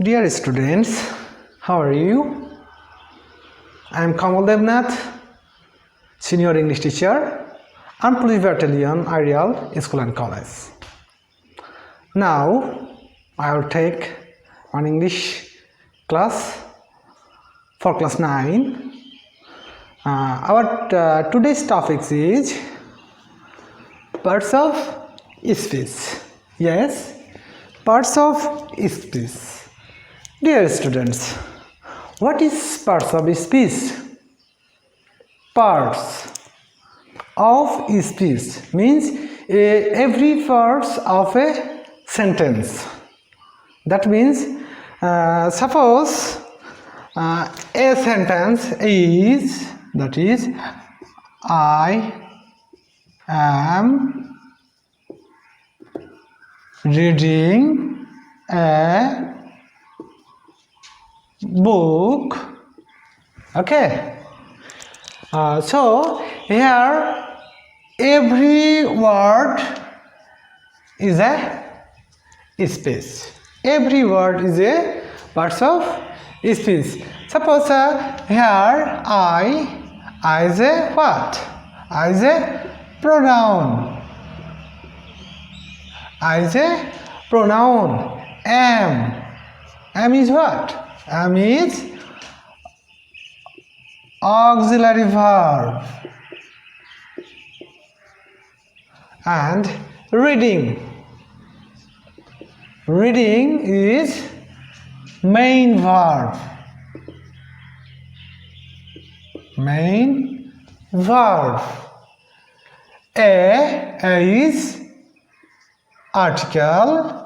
Dear students, how are you? I am Kamal Devnath, Senior English Teacher, Police Battalion, Arial School and College. Now, I will take an English class for class 9. Our today's topic is parts of speech. Yes, parts of speech. Dear students, what is parts of speech? Parts of speech means every parts of a sentence. That means suppose a sentence is, that is, I am reading a book. Okay. So here every word is a speech. Every word is a parts of speech. Suppose here I is a what? I is a pronoun. I is a pronoun. Am is what? Am is auxiliary verb. And reading. Reading is main verb. Main verb. A is article.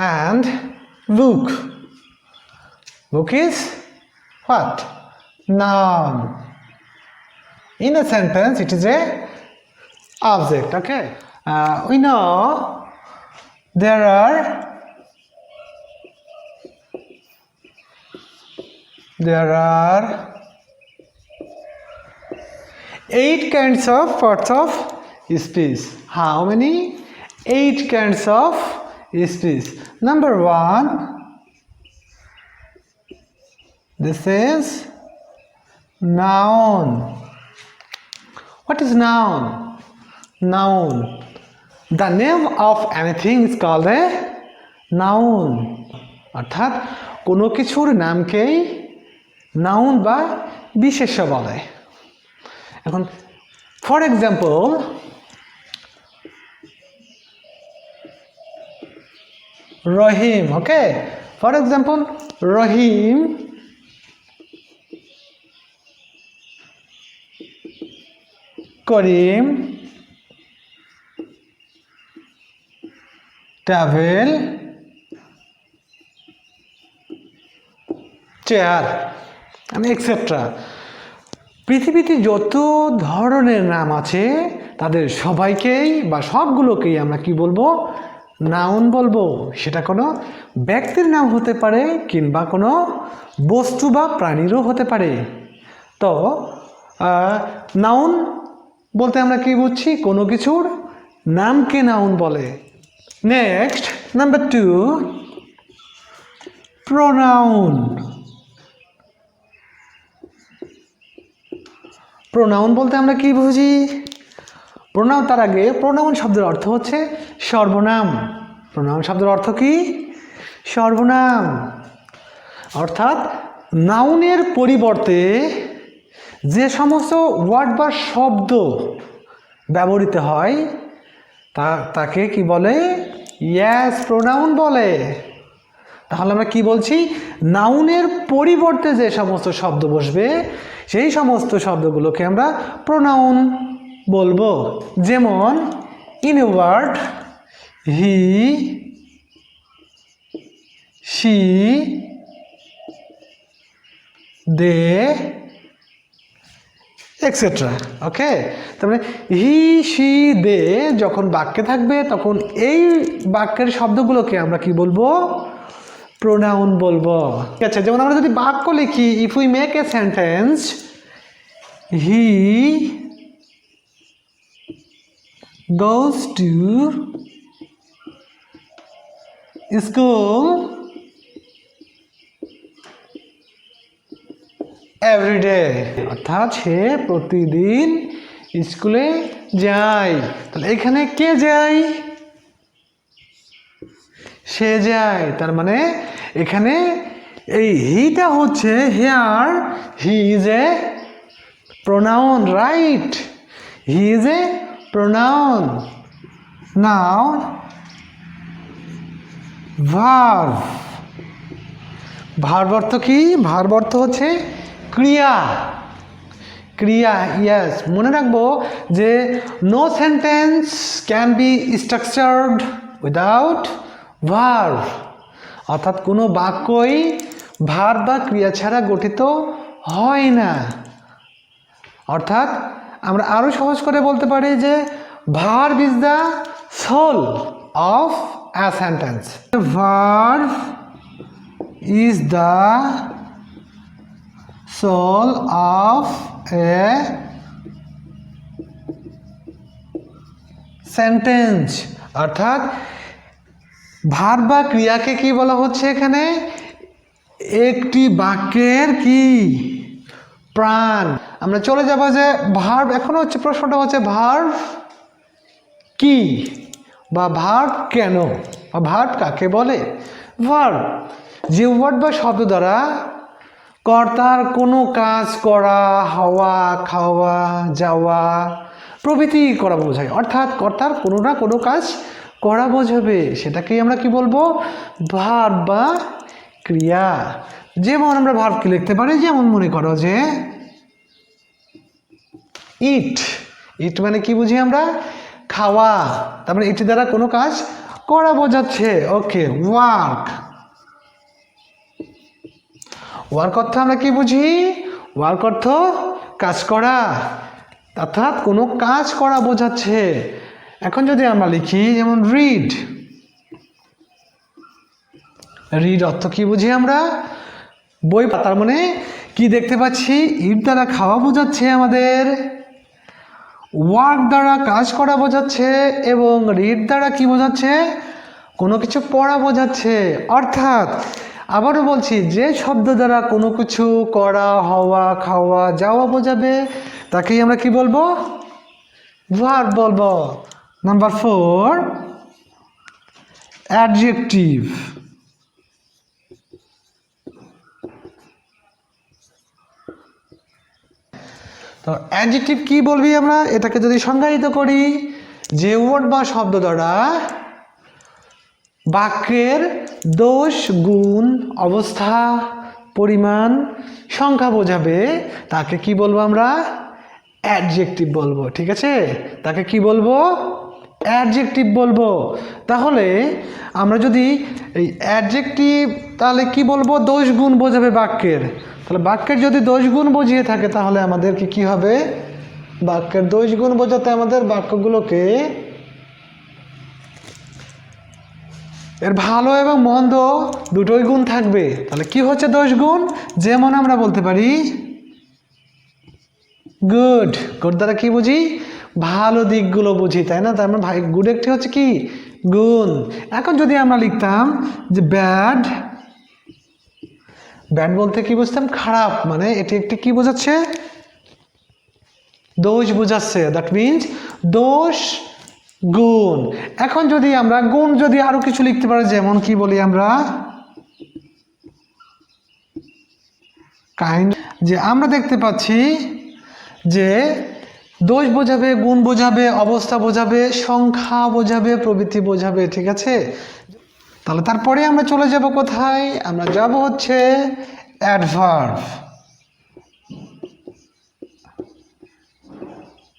And book. Book is what? Noun. In a sentence, it is a object. Okay. We know there are eight kinds of parts of speech. How many? 8 kinds of speech. Number 1, this is noun. What is noun? Noun. The name of anything is called a noun. অর্থাৎ কোনো কিছুর নামকেই noun বা বিশেষ্য বলে। এখন for example Rahim, okay, for example Rahim Karim travel chair and etc. পৃথিবীতে যত ধরনের নাম আছে তাদের সবাইকেই বা সবগুলোকেই আমরা কি বলবো? নাউন বলবো। সেটা কোনো ব্যক্তির নাম হতে পারে কিংবা কোনো বস্তু বা প্রাণীরও হতে পারে। তো নাউন বলতে আমরা কি বুঝছি? কোনো কিছুর নামকে নাউন বলে। Next, number 2, pronoun. Pronoun বলতে আমরা কি বুঝি? প্রোনাউন তার আগে প্রোনাউন শব্দের অর্থ হচ্ছে সর্বনাম। প্রোনাউন শব্দের অর্থ কি? সর্বনাম। অর্থাৎ নাউনের পরিবর্তে যে সমস্ত ওয়ার্ড বা শব্দ ব্যবহৃত হয় তাকে কি বলে? ইয়েস, প্রোনাউন বলে। তাহলে আমরা কি বলছি? নাউনের পরিবর্তে যে সমস্ত শব্দ বসবে সেই সমস্ত শব্দগুলোকে আমরা প্রোনাউন বলবো। যেমন in a word he, she, they etcetera. Okay, তারপরে হি, শি, দে যখন বাক্যে থাকবে তখন এই বাক্যের শব্দগুলোকে আমরা কি বলবো? প্রোনাউন বলবো। ঠিক আছে, যেমন আমরা যদি বাক্য লিখি, if we make a sentence, he goes to school everyday, অর্থাৎ সে প্রতিদিন স্কুলে যায়। তাহলে এখানে কে যায়? সে যায়। তার মানে এখানে এই হিটা হচ্ছে hair he is a pronoun, right? He is a pronoun. Now verb. Verb অর্থ কি? ভার্ব অর্থ হচ্ছে ক্রিয়া। ক্রিয়া, ইয়েস। মনে রাখবো যে no sentence can be structured without verb, অর্থাৎ কোনো বাক্যই ভার্ব বা ক্রিয়া ছাড়া গঠিত হয় না। অর্থাৎ আমরা আরো সহজ করে বলতে পারি যে verb is the soul of a sentence. Verb is the soul of a sentence, অর্থাৎ ভার্ব বা ক্রিয়াকে কি বলা হচ্ছে এখানে? একটি বাক্যের কি প্রাণ। আমরা চলে যাব যে ভার্ব, এখন হচ্ছে প্রশ্নটা হচ্ছে ভার্ব কি বা ভার্ব কেন বা ভার্ব কাকে বলে? ভার্ব যে ওয়ার্ড বা শব্দ দ্বারা কর্তার কোনো কাজ করা, হওয়া, খাওয়া, যাওয়া প্রভৃতি করা বোঝায়। অর্থাৎ কর্তার কোনো না কোনো কাজ করা বোঝাবে, সেটাকেই আমরা কি বলবো? ভার্ব বা ক্রিয়া। যেমন আমরা ভার্ব কি লিখতে পারি? যেমন মনে করো যে ইট। ইট মানে কি বুঝি আমরা? খাওয়া। তার মানে ইট দ্বারা কোনো কাজ করা বোঝাচ্ছে। ওকে, ওয়ার্ক। ওয়ার্ক অর্থ আমরা কি বুঝি? ওয়ার্ক অর্থ কাজ করা, অর্থাৎ কোনো কাজ করা বোঝাচ্ছে। এখন যদি আমরা লিখি যেমন রিড। রিড অর্থ কি বুঝি আমরা? বই। তার মানে কি দেখতে পাচ্ছি? ইট দ্বারা খাওয়া বোঝাচ্ছে আমাদের, ওয়ার্ক দ্বারা কাজ করা বোঝাচ্ছে, এবং রিড দ্বারা কি বোঝাচ্ছে? কোনো কিছু পড়া বোঝাচ্ছে। অর্থাৎ আবারও বলছি, যে শব্দ দ্বারা কোনো কিছু করা, হওয়া, খাওয়া, যাওয়া বোঝাবে তাকেই আমরা কি বলবো? ভার্ব বলবো। Number 4, adjective. তো অ্যাডজেক্টিভ কি বলবি আমরা? এটাকে যদি সংজ্ঞায়িত করি, যে ওয়ার্ড বা শব্দ দ্বারা বাক্যের দোষ, গুণ, অবস্থা, পরিমাণ, সংখ্যা বোঝাবে তাকে কি বলবো আমরা? অ্যাডজেক্টিভ বলবো। ঠিক আছে, তাকে কি বলবো? অ্যাডজেক্টিভ বলবো। তাহলে আমরা যদি এই অ্যাডজেক্টিভ, তাহলে কি বলবো? দোষ, গুণ বোঝাবে বাক্যের। তাহলে বাক্যের যদি দোষ, গুণ বুঝিয়ে থাকে তাহলে আমাদের কি হবে? বাক্যের দোষ, গুণ বোঝাতে আমাদের বাক্যগুলোকে এর ভালো এবং মন্দ দুটোই গুণ থাকবে। তাহলে কি হচ্ছে দোষ, গুণ? যেমন আমরা বলতে পারি গুড। গুড দ্বারা কি বুঝি? ভালো দিকগুলো বুঝি, তাই না? তার মানে গুড একটি হচ্ছে কি? গুণ। এখন যদি আমরা লিখতাম যে ব্যাড, ব্যাড বলতে কি বুঝতাম? খারাপ। মানে এটি একটি কি বোঝাচ্ছে? দোষ বোঝাচ্ছে। দ্যাট মিনস দোষ, গুণ। এখন যদি আমরা গুণ যদি আরো কিছু লিখতে পারি, যেমন কি বলি আমরা? কাইন্ড। যে আমরা দেখতে পাচ্ছি যে দোষ বোঝাবে, গুণ বোঝাবে, অবস্থা বোঝাবে, সংখ্যা বোঝাবে, প্রভৃতি বোঝাবে। ঠিক আছে, তাহলে তারপরে আমরা চলে যাব কোথায়? আমরা যাব হচ্ছে অ্যাডভার্ব।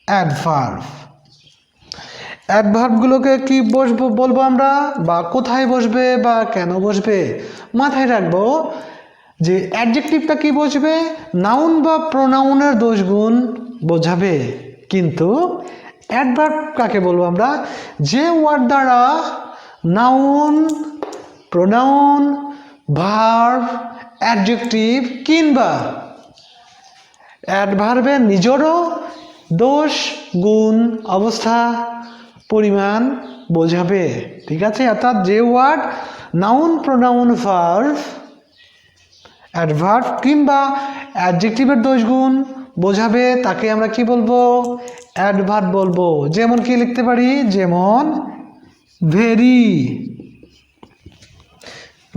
অ্যাডভার্ব, অ্যাডভার্বগুলোকে কি বলবো আমরা, বা কোথায় বসবে বা কেন বসবে? মাথায় রাখবো যে অ্যাডজেক্টিভটা কি বসবে? নাউন বা প্রোনাউনের দোষ, গুণ বোঝাবে। কিন্তু অ্যাডভার্ব কাকে বলবো আমরা? যে ওয়ার্ড দ্বারা নাউন, প্রোনাউন, ভার্ব, অ্যাডজেক্টিভ কিংবা অ্যাডভার্বের নিজেরও দোষ, গুণ, অবস্থা, পরিমাণ বোঝাবে, ঠিক আছে। অর্থাৎ যে word noun, pronoun, verb, adverb কিংবা অ্যাডজেক্টিভের দোষগুণ বোঝাবে তাকে আমরা কি বলবো? অ্যাডভার্ব বলবো। যেমন কি লিখতে পারি? যেমন ভেরি,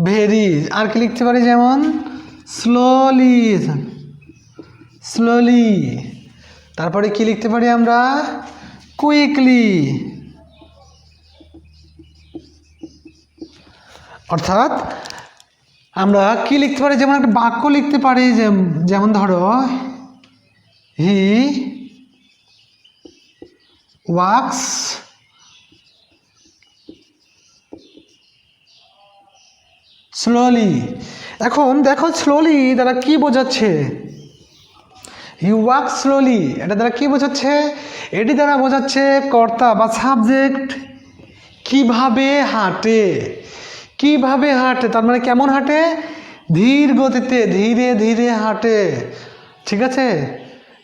ভেরি। আর কি লিখতে পারি? যেমন স্লোলি, স্লোলি। তারপরে কি লিখতে পারি আমরা? কুইকলি। অর্থাৎ আমরা কি লিখতে পারি? যেমন একটা বাক্য লিখতে পারি, যেমন ধরো হি ওয়াক্স স্লোলি। এখন দেখো স্লোলি দ্বারা কি বোঝাচ্ছে? হি ওয়াক স্লোলি, এটা দ্বারা কি বোঝাচ্ছে? এটি দ্বারা বোঝাচ্ছে কর্তা বা সাবজেক্ট কিভাবে হাঁটে, কিভাবে হাঁটে। তার মানে কেমন হাঁটে? ধীর গতিতে, ধীরে ধীরে হাঁটে, ঠিক আছে।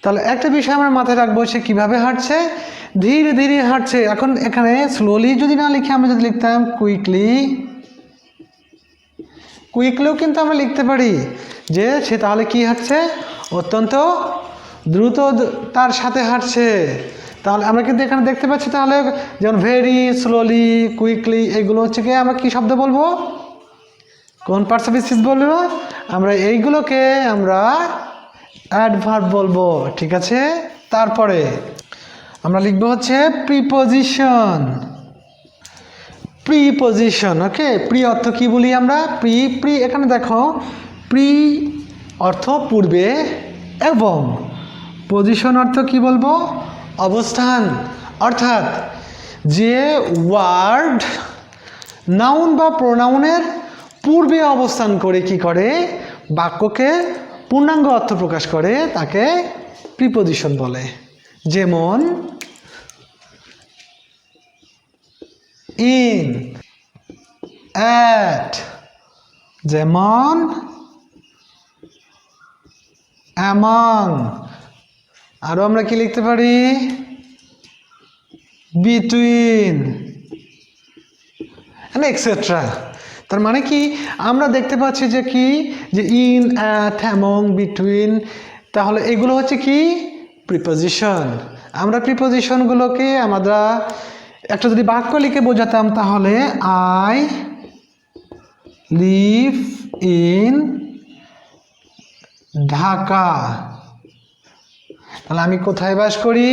তাহলে একটা বিষয় আমরা মাথায় রাখবো, সে কিভাবে হাঁটছে? ধীরে ধীরে হাঁটছে। এখন এখানে স্লোলি যদি না লিখে আমরা যদি লিখতাম কুইকলি, কুইকলিও কিন্তু আমরা লিখতে পারি যে সে তাহলে কি হাঁটছে? অত্যন্ত দ্রুত তার সাথে হাঁটছে। তাহলে আমরা কিন্তু এখানে দেখতে পাচ্ছি তাহলে যেমন ভেরি, স্লোলি, কুইকলি, এগুলো হচ্ছে কি আমরা কি শব্দ বলবো? কোন পার্টস অফ স্পিচ বলবো? আমরা এইগুলোকে আমরা অ্যাডভার্ব বলবো, ঠিক আছে। তারপরে আমরা লিখবো হচ্ছে প্রিপোজিশন, প্রিপোজিশন। ওকে, প্রি অর্থ কি বলি আমরা? প্রি, প্রি এখানে দেখো প্রি অর্থ পূর্বে এবং পজিশন অর্থ কি বলবো? অবস্থান। অর্থাৎ যে ওয়ার্ড নাউন বা প্রোনাউনের পূর্বে অবস্থান করে কি করে? বাক্যকে পূর্ণাঙ্গ অর্থ প্রকাশ করে, তাকে প্রিপোজিশন বলে। যেমন ইন, অ্যাট, যেমন অ্যামং। আরো আমরা কি লিখতে পারি? Between, etcetera. তার মানে কি আমরা দেখতে পাচ্ছি যে কি, যে ইন, অ্যাট, অ্যামং, বিটুইন, তাহলে এগুলো হচ্ছে কি? প্রিপোজিশন। আমরা প্রিপোজিশনগুলোকে আমরা একটা যদি বাক্য লিখে বোঝাতাম তাহলে আই লিভ ইন ঢাকা, তাহলে আমি কোথায় বাস করি?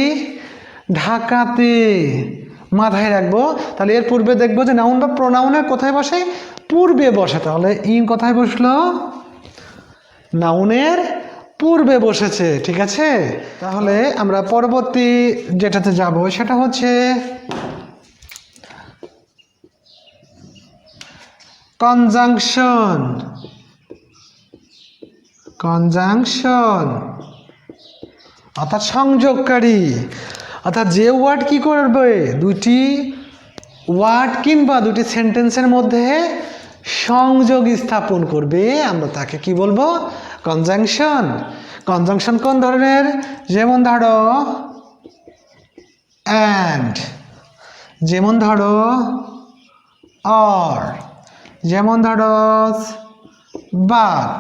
ঢাকাতে। মাথায় রাখবো। তাহলে এর পূর্বে দেখবো যে নাউন বা প্রোনাউনের কোথায় বসে? পূর্বে বসে। তাহলে ইন কোথায় বসলো? নাউনের পূর্বে বসেছে, ঠিক আছে। তাহলে আমরা পরবর্তী যেটাতে যাব সেটা হচ্ছে কনজাংশন, কনজাংশন অর্থাৎ সংযোগকারী। অর্থাৎ যে ওয়ার্ড কি করবে? দুটি ওয়ার্ড কিংবা দুটি সেন্টেন্সের মধ্যে সংযোগ স্থাপন করবে, আমরা তাকে কি বলবো? কনজাংশন। কনজাংশন কোন ধরনের? যেমন ধরো অ্যান্ড, যেমন ধরো অর, যেমন ধরো বাট।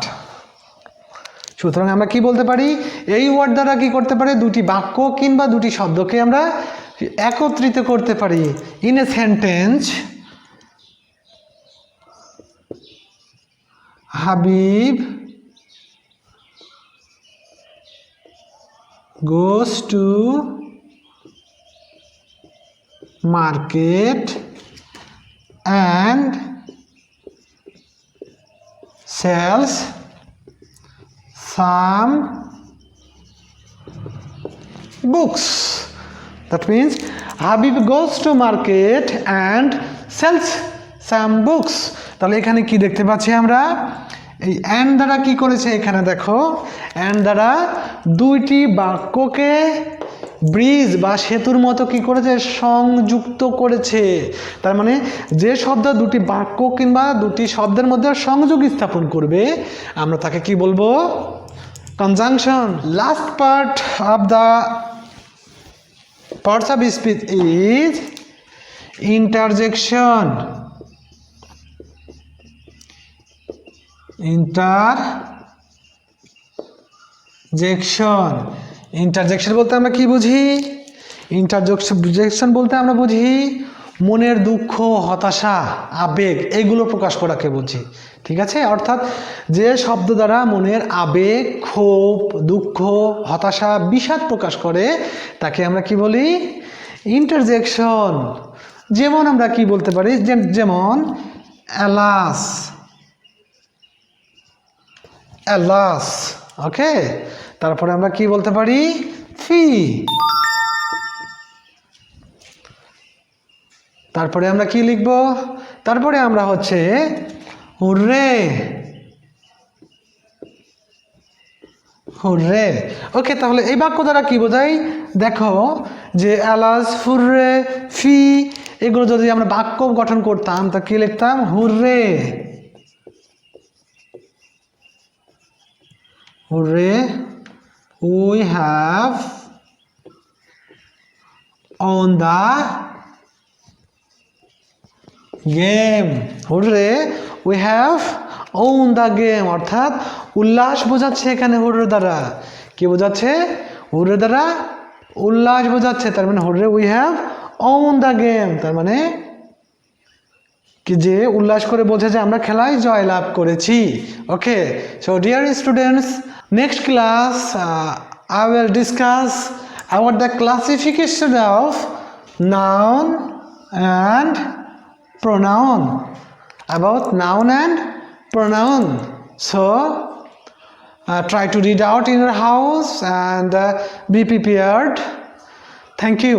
সুতরাং আমরা কি বলতে পারি? এই ওয়ার্ড দ্বারা কি করতে পারি? দুটি বাক্য কিংবা দুটি শব্দকে আমরা একত্রিত করতে পারি। In a sentence Habib goes to market and sells some books. That means Habib goes to market and sells some books. তাহলে এখানে কি দেখতে পাচ্ছি আমরা? এই অ্যান্ড দ্বারা কি করেছে? এখানে দেখো অ্যান্ড দ্বারা দুইটি বাক্যকে ব্রিজ বা সেতুর মতো কি করেছে? সংযুক্ত করেছে। তার মানে যে শব্দ দুটি বাক্য কিংবা দুটি শব্দের মধ্যে সংযোগ স্থাপন করবে, আমরা তাকে কি বলবো? Conjunction. Last part of the parts of speech is interjection, interjection বলতে আমরা কি বুঝি? ইন্টারজেকশন বলতে আমরা বুঝি মনের দুঃখ, হতাশা, আবেগ এগুলো প্রকাশ করাকে বুঝি। ঠিক আছে, অর্থাৎ যে শব্দ দ্বারা মনের আবেগ, ক্ষোভ, দুঃখ, হতাশা, বিষাদ প্রকাশ করে তাকে আমরা কি বলি? ইন্টারজেকশন। যেমন আমরা কি বলতে পারি? যেমন অ্যালাস, অ্যালাস। ওকে, তারপরে আমরা কি বলতে পারি? ফি। তারপরে আমরা কি লিখব? তারপরে আমরা হচ্ছে হুররে, হুররে। ওকে, তাহলে এই বাক্য দ্বারা কি বোঝায়? দেখো যে অ্যালাস, হুররে, ফি এগুলো যদি আমরা বাক্য গঠন করতাম তা কি লিখতাম? Hurray, hurray we have won the game. Hurray we have won the game, অর্থাৎ উল্লাস বোঝাচ্ছে এখানে হুররে দ্বারা। কি বোঝাচ্ছে? হুররে দ্বারা উল্লাস বোঝাচ্ছে। তার মানে hurray we have won the game, তার মানে কি যে উল্লাস করে বোঝে যে আমরা খেলায় জয় লাভ করেছি। Okay, so dear students, next class I will discuss about the classification of noun and pronoun, about noun and pronoun. So try to read out in your house and be prepared. Thank you.